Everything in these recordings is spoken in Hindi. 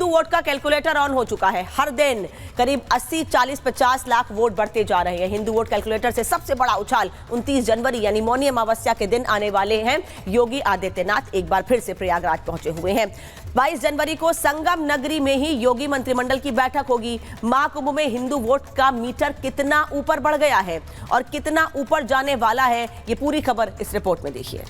वोट का कैलकुलेटर ऑन हो चुका है। हर दिन करीब 80, 40, 50 लाख वोट बढ़ते जा रहे हैं। हिंदू वोट कैलकुलेटर से सबसे बड़ा उछाल 29 जनवरी यानी मौनी अमावस्या के दिन आने वाले हैं। योगी आदित्यनाथ एक बार फिर से प्रयागराज पहुंचे हुए हैं। 22 जनवरी को संगम नगरी में ही योगी मंत्रिमंडल की बैठक होगी। महाकुंभ में हिंदू वोट का मीटर कितना ऊपर बढ़ गया है और कितना ऊपर जाने वाला है, ये पूरी खबर इस रिपोर्ट में देखिए।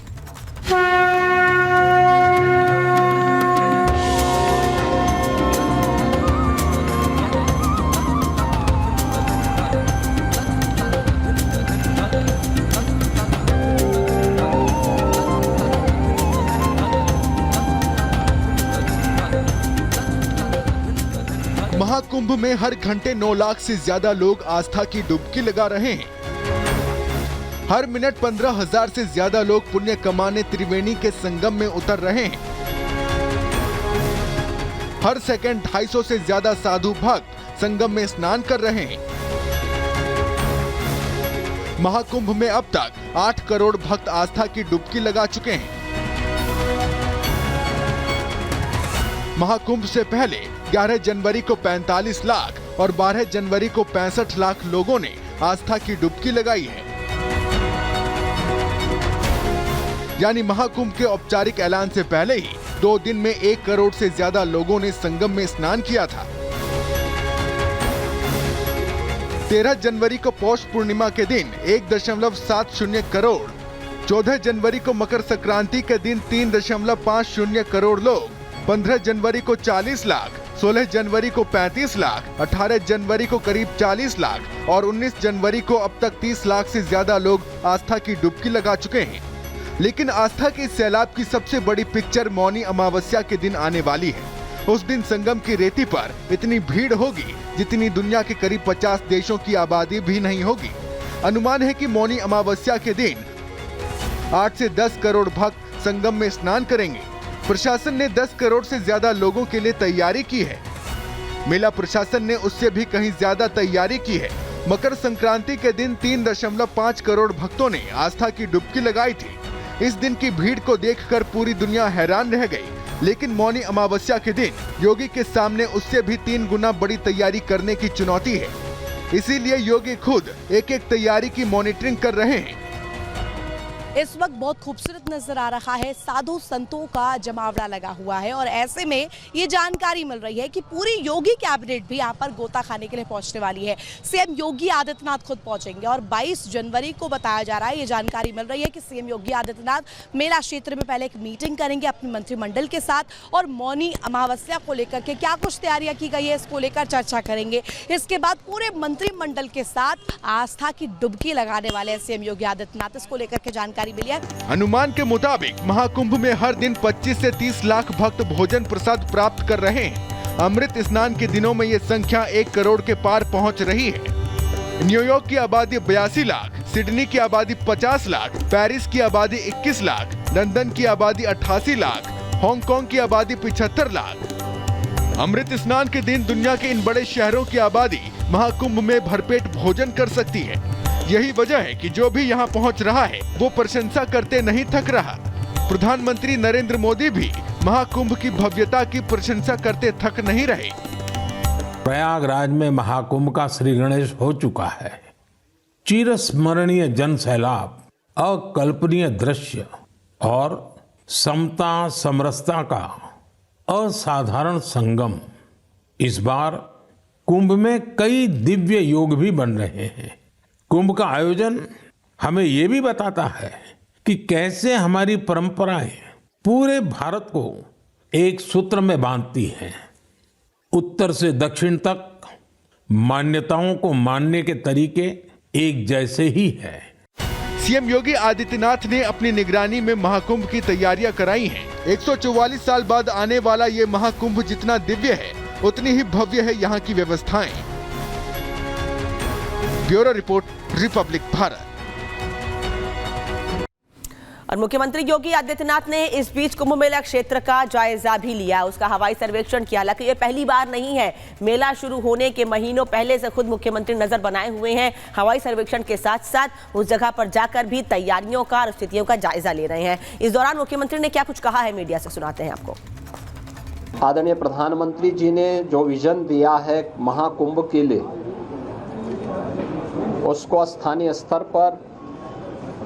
महाकुंभ में हर घंटे 9 लाख से ज्यादा लोग आस्था की डुबकी लगा रहे हैं। हर मिनट 15,000 से ज्यादा लोग पुण्य कमाने त्रिवेणी के संगम में उतर रहे हैं। हर सेकंड 250 से ज्यादा साधु भक्त संगम में स्नान कर रहे हैं। महाकुंभ में अब तक 8 करोड़ भक्त आस्था की डुबकी लगा चुके हैं। महाकुंभ से पहले 11 जनवरी को 45 लाख और 12 जनवरी को 65 लाख लोगों ने आस्था की डुबकी लगाई है। यानी महाकुंभ के औपचारिक ऐलान से पहले ही 2 दिन में 1 करोड़ से ज्यादा लोगों ने संगम में स्नान किया था। 13 जनवरी को पौष पूर्णिमा के दिन 1.70 करोड़, 14 जनवरी को मकर संक्रांति के दिन 3.50 करोड़ लोग, 15 जनवरी को 40 लाख, 16 जनवरी को 35 लाख, 18 जनवरी को करीब 40 लाख और 19 जनवरी को अब तक 30 लाख से ज्यादा लोग आस्था की डुबकी लगा चुके हैं। लेकिन आस्था के सैलाब की सबसे बड़ी पिक्चर मौनी अमावस्या के दिन आने वाली है। उस दिन संगम की रेती पर इतनी भीड़ होगी जितनी दुनिया के करीब 50 देशों की आबादी भी नहीं होगी। अनुमान है कि मौनी अमावस्या के दिन 8 से 10 करोड़ भक्त संगम में स्नान करेंगे। प्रशासन ने 10 करोड़ से ज्यादा लोगों के लिए तैयारी की है। मेला प्रशासन ने उससे भी कहीं ज्यादा तैयारी की है। मकर संक्रांति के दिन 3.5 करोड़ भक्तों ने आस्था की डुबकी लगाई थी। इस दिन की भीड़ को देखकर पूरी दुनिया हैरान रह गई। लेकिन मौनी अमावस्या के दिन योगी के सामने उससे भी 3 गुना बड़ी तैयारी करने की चुनौती है। इसीलिए योगी खुद एक-एक तैयारी की मॉनिटरिंग कर रहे हैं। इस वक्त बहुत खूबसूरत नजर आ रहा है, साधु संतों का जमावड़ा लगा हुआ है और ऐसे में ये जानकारी मिल रही है कि पूरी योगी कैबिनेट भी यहाँ पर गोता खाने के लिए पहुंचने वाली है। सीएम योगी आदित्यनाथ खुद पहुंचेंगे और 22 जनवरी को बताया जा रहा है, ये जानकारी मिल रही है कि सीएम योगी आदित्यनाथ मेला क्षेत्र में पहले एक मीटिंग करेंगे अपने मंत्रिमंडल के साथ और मौनी अमावस्या को लेकर के क्या कुछ तैयारियां की गई है इसको लेकर चर्चा करेंगे। इसके बाद पूरे मंत्रिमंडल के साथ आस्था की डुबकी लगाने वाले हैं सीएम योगी आदित्यनाथ। इसको लेकर के जानकारी मिली है। अनुमान के मुताबिक महाकुंभ में हर दिन 25 से 30 लाख भक्त भोजन प्रसाद प्राप्त कर रहे हैं। अमृत स्नान के दिनों में ये संख्या 1 करोड़ के पार पहुंच रही है। न्यूयॉर्क की आबादी 82 लाख, सिडनी की आबादी 50 लाख, पेरिस की आबादी 21 लाख, लंदन की आबादी 88 लाख, हांगकांग की आबादी 75 लाख। अमृत स्नान के दिन दुनिया के इन बड़े शहरों की आबादी महाकुंभ में भरपेट भोजन कर सकती है। यही वजह है कि जो भी यहाँ पहुँच रहा है वो प्रशंसा करते नहीं थक रहा। प्रधानमंत्री नरेंद्र मोदी भी महाकुंभ की भव्यता की प्रशंसा करते थक नहीं रहे। प्रयागराज में महाकुंभ का श्री गणेश हो चुका है। चिरस्मरणीय जन सैलाब, अकल्पनीय दृश्य और समता समरसता का असाधारण संगम। इस बार कुंभ में कई दिव्य योग भी बन रहे हैं। कुंभ का आयोजन हमें ये भी बताता है कि कैसे हमारी परंपराएं पूरे भारत को एक सूत्र में बांधती हैं। उत्तर से दक्षिण तक मान्यताओं को मानने के तरीके एक जैसे ही हैं। सीएम योगी आदित्यनाथ ने अपनी निगरानी में महाकुंभ की तैयारियां कराई हैं। 144 साल बाद आने वाला ये महाकुंभ जितना दिव्य है उतनी ही भव्य है यहाँ की व्यवस्थाएं। Bureau report, Republic Bharat. और मुख्यमंत्री योगी आदित्यनाथ ने इस बीच कुंभ मेला क्षेत्र का जायजा भी लिया, उसका हवाई सर्वेक्षण किया। हालांकि ये पहली बार नहीं है, मेला शुरू होने के महीनों पहले से खुद मुख्यमंत्री नजर बनाए हुए हैं। हवाई सर्वेक्षण के साथ साथ उस जगह पर जाकर भी तैयारियों का और स्थितियों का जायजा ले रहे हैं। इस दौरान मुख्यमंत्री ने क्या कुछ कहा है मीडिया से सुनाते हैं आपको। आदरणीय प्रधानमंत्री जी ने जो विजन दिया है महाकुंभ के लिए, उसको स्थानीय स्तर पर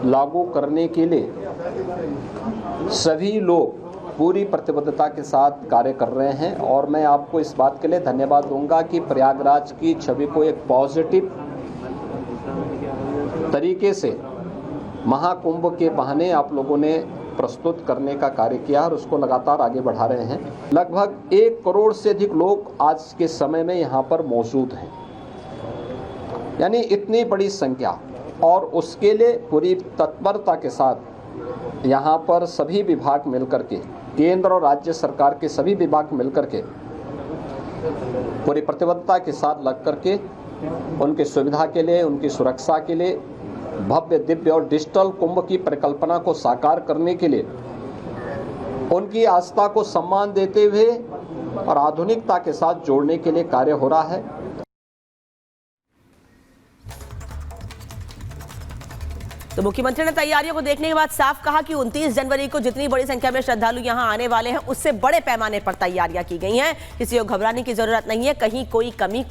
लागू करने के लिए सभी लोग पूरी प्रतिबद्धता के साथ कार्य कर रहे हैं। और मैं आपको इस बात के लिए धन्यवाद दूंगा कि प्रयागराज की छवि को एक पॉजिटिव तरीके से महाकुंभ के बहाने आप लोगों ने प्रस्तुत करने का कार्य किया और उसको लगातार आगे बढ़ा रहे हैं। लगभग 1 करोड़ से अधिक लोग आज के समय में यहाँ पर मौजूद हैं, यानी इतनी बड़ी संख्या, और उसके लिए पूरी तत्परता के साथ यहाँ पर सभी विभाग मिलकर के, केंद्र और राज्य सरकार के सभी विभाग मिलकर के पूरी प्रतिबद्धता के साथ लग करके उनकी सुविधा के लिए, उनकी सुरक्षा के लिए, भव्य दिव्य और डिजिटल कुंभ की परिकल्पना को साकार करने के लिए, उनकी आस्था को सम्मान देते हुए और आधुनिकता के साथ जोड़ने के लिए कार्य हो रहा है। तो मुख्यमंत्री ने तैयारियों को देखने के बाद साफ कहा कि 29 जनवरी को जितनी बड़ी संख्या में श्रद्धालु यहां आने वाले हैं, उससे बड़े पैमाने पर तैयारियां की गई हैं। किसी को घबराने की जरूरत नहीं है, कहीं कोई कमी,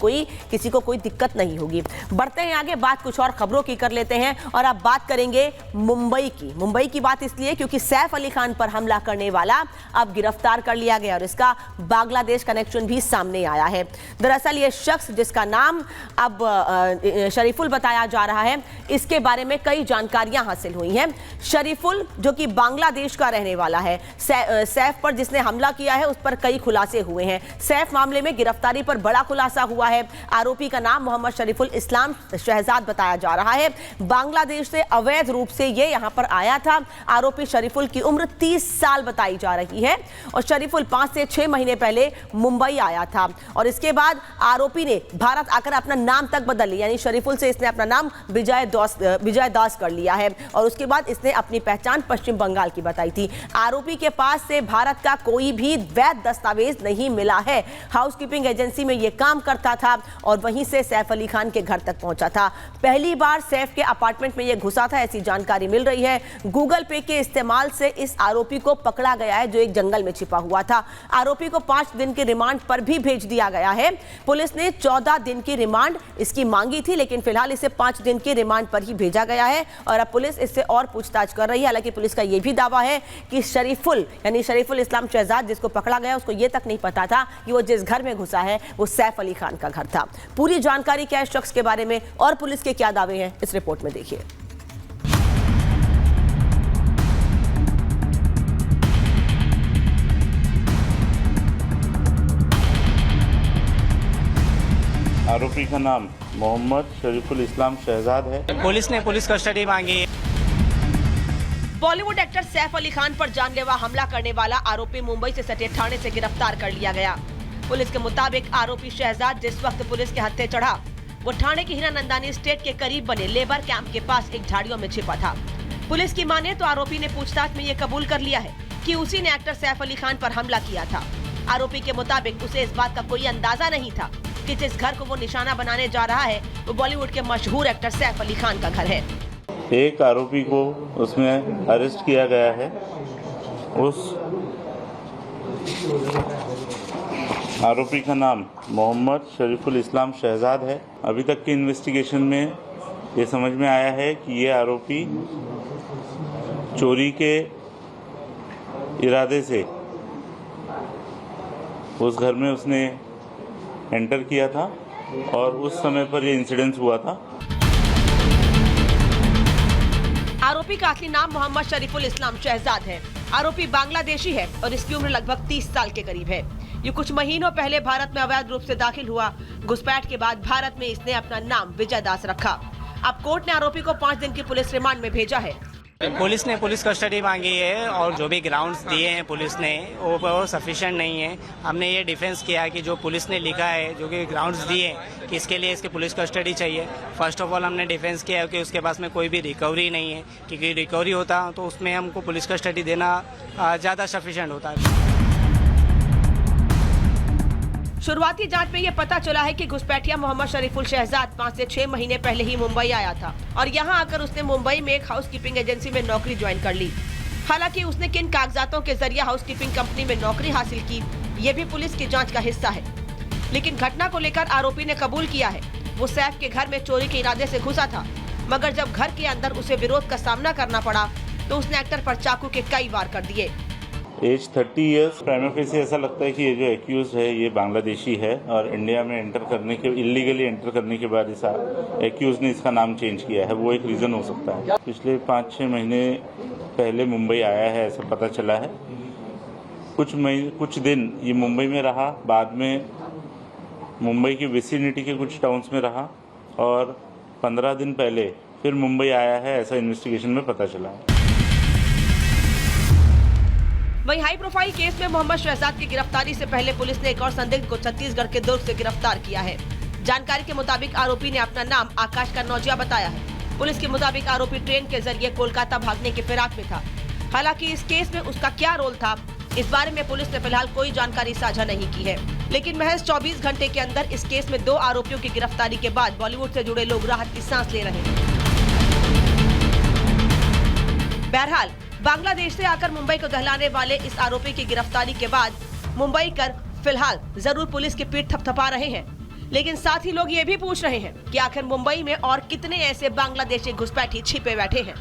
किसी को कोई दिक्कत नहीं होगी। बढ़ते हैं आगे, बात कुछ और खबरों की कर लेते हैं और अब बात करेंगे मुंबई की। मुंबई की बात इसलिए क्योंकि सैफ अली खान पर हमला करने वाला अब गिरफ्तार कर लिया गया और इसका बांग्लादेश कनेक्शन भी सामने आया है। दरअसल ये शख्स, जिसका नाम अब शरीफुल बताया जा रहा है, इसके बारे में कई जानकारियां हासिल हुई हैं। शरीफुल जो कि बांग्लादेश का रहने वाला है, सैफ पर जिसने हमला किया है उस पर कई खुलासे हुए हैं। सैफ मामले में गिरफ्तारी पर बड़ा खुलासा हुआ है। आरोपी का नाम मोहम्मद शरीफुल इस्लाम शहजाद बताया जा रहा है। बांग्लादेश से अवैध रूप से ये यहां पर आया था। आरोपी शरीफुल की उम्र 30 साल बताई जा रही है और शरीफुल 5 से 6 महीने पहले मुंबई आया था और इसके बाद आरोपी ने भारत आकर अपना नाम तक बदल लिया, यानी शरीफुल से इसने अपना नाम विजय दास कर लिया है और उसके बाद इसने अपनी पहचान पश्चिम बंगाल की बताई थी। आरोपी के पास से भारत का कोई भी वैध दस्तावेज नहीं मिला है। हाउसकीपिंग एजेंसी में यह काम करता था और वहीं से सैफ अली खान के घर तक पहुंचा था। पहली बार सैफ के अपार्टमेंट में यह घुसा था, ऐसी जानकारी मिल रही है। गूगल पे के इस्तेमाल से इस आरोपी को पकड़ा गया है जो एक जंगल में छिपा हुआ था। आरोपी को 5 दिन के रिमांड पर भी भेज दिया गया है। पुलिस ने 14 दिन की रिमांड इसकी मांगी थी, लेकिन फिलहाल इसे 5 दिन के रिमांड पर ही भेजा गया है और अब पुलिस इससे और पूछताछ कर रही है। हालांकि पुलिस का यह भी दावा है कि शरीफुल यानी शरीफुल इस्लाम शहजाद जिसको पकड़ा गया उसको यह तक नहीं पता था कि वो जिस घर में घुसा है वो सैफ अली खान का घर था। पूरी जानकारी क्या है इस शख्स के बारे में और पुलिस के क्या दावे हैं, इस रिपोर्ट में देखिए। आरोपी का नाम मोहम्मद शरीफुल इस्लाम शहजाद है। पुलिस ने पुलिस कस्टडी मांगी है। बॉलीवुड एक्टर सैफ अली खान पर जानलेवा हमला करने वाला आरोपी मुंबई से सटे थाने से गिरफ्तार कर लिया गया। पुलिस के मुताबिक आरोपी शहजाद जिस वक्त पुलिस के हत्थे चढ़ा वो ठाणे की हीरानंदानी स्टेट के करीब बने लेबर कैंप के पास एक झाड़ियों में छिपा था। पुलिस की माने तो आरोपी ने पूछताछ में ये कबूल कर लिया है कि उसी ने एक्टर सैफ अली खान पर हमला किया था। आरोपी के मुताबिक उसे इस बात का कोई अंदाजा नहीं था कि जिस घर को वो निशाना बनाने जा रहा है वो बॉलीवुड के मशहूर एक्टर सैफ अली खान का घर है। एक आरोपी को उसमें अरेस्ट किया गया है। उस आरोपी का नाम मोहम्मद शरीफुल इस्लाम शहजाद है। अभी तक की इन्वेस्टिगेशन में ये समझ में आया है कि ये आरोपी चोरी के इरादे से उस घर में उसने एंटर किया था और उस समय पर ये इंसिडेंस हुआ था। आरोपी का असली नाम मोहम्मद शरीफुल इस्लाम शहजाद है। आरोपी बांग्लादेशी है और इसकी उम्र लगभग 30 साल के करीब है। ये कुछ महीनों पहले भारत में अवैध रूप से दाखिल हुआ। घुसपैठ के बाद भारत में इसने अपना नाम विजय दास रखा। अब कोर्ट ने आरोपी को 5 दिन की पुलिस रिमांड में भेजा है। पुलिस ने पुलिस कस्टडी मांगी है और जो भी ग्राउंड्स दिए हैं पुलिस ने वो सफिशिएंट नहीं है। हमने ये डिफेंस किया कि जो पुलिस ने लिखा है, जो कि ग्राउंड्स दिए कि इसके लिए इसकी पुलिस कस्टडी चाहिए। फर्स्ट ऑफ ऑल हमने डिफेंस किया कि उसके पास में कोई भी रिकवरी नहीं है, क्योंकि रिकवरी होता तो उसमें हमको पुलिस कस्टडी देना ज़्यादा सफिशिएंट होता है। शुरुआती जांच में यह पता चला है कि घुसपैठिया मोहम्मद शरीफुल शहजाद 5 से 6 महीने पहले ही मुंबई आया था और यहां आकर उसने मुंबई में एक हाउसकीपिंग एजेंसी में नौकरी ज्वाइन कर ली। हालांकि उसने किन कागजातों के जरिए हाउसकीपिंग कंपनी में नौकरी हासिल की ये भी पुलिस की जांच का हिस्सा है। लेकिन घटना को लेकर आरोपी ने कबूल किया है वो सैफ के घर में चोरी के इरादे से घुसा था, मगर जब घर के अंदर उसे विरोध का सामना करना पड़ा तो उसने एक्टर पर चाकू के कई वार कर दिए। एज 30 इयर्स, प्राइमा फेसी ऐसा लगता है कि ये जो एक्यूज है ये बांग्लादेशी है और इंडिया में एंटर करने के इलीगली एंटर करने के बाद इस एक्यूज ने इसका नाम चेंज किया है, वो एक रीज़न हो सकता है। पिछले 5-6 महीने पहले मुंबई आया है ऐसा पता चला है। कुछ दिन ये मुंबई में रहा, बाद में मुंबई की विसिनिटी के कुछ टाउन्स में रहा और 15 दिन पहले फिर मुंबई आया है ऐसा इन्वेस्टिगेशन में पता चला है। वहीं हाई प्रोफाइल केस में मोहम्मद शहजाद की गिरफ्तारी से पहले पुलिस ने एक और संदिग्ध को छत्तीसगढ़ के दुर्ग से गिरफ्तार किया है। जानकारी के मुताबिक आरोपी ने अपना नाम आकाश कन्नौजिया बताया है। पुलिस के मुताबिक आरोपी ट्रेन के जरिए कोलकाता भागने की फिराक में था। हालांकि इस केस में उसका क्या रोल था, इस बारे में पुलिस ने फिलहाल कोई जानकारी साझा नहीं की है। लेकिन महज 24 घंटे के अंदर इस केस में 2 आरोपियों की गिरफ्तारी के बाद बॉलीवुड से जुड़े लोग राहत की सांस ले रहे हैं। बहरहाल बांग्लादेश से आकर मुंबई को दहलाने वाले इस आरोपी की गिरफ्तारी के बाद मुंबई कर फिलहाल जरूर पुलिस की पीठ थपथपा रहे हैं, लेकिन साथ ही लोग ये भी पूछ रहे हैं कि आखिर मुंबई में और कितने ऐसे बांग्लादेशी घुसपैठी छिपे बैठे हैं।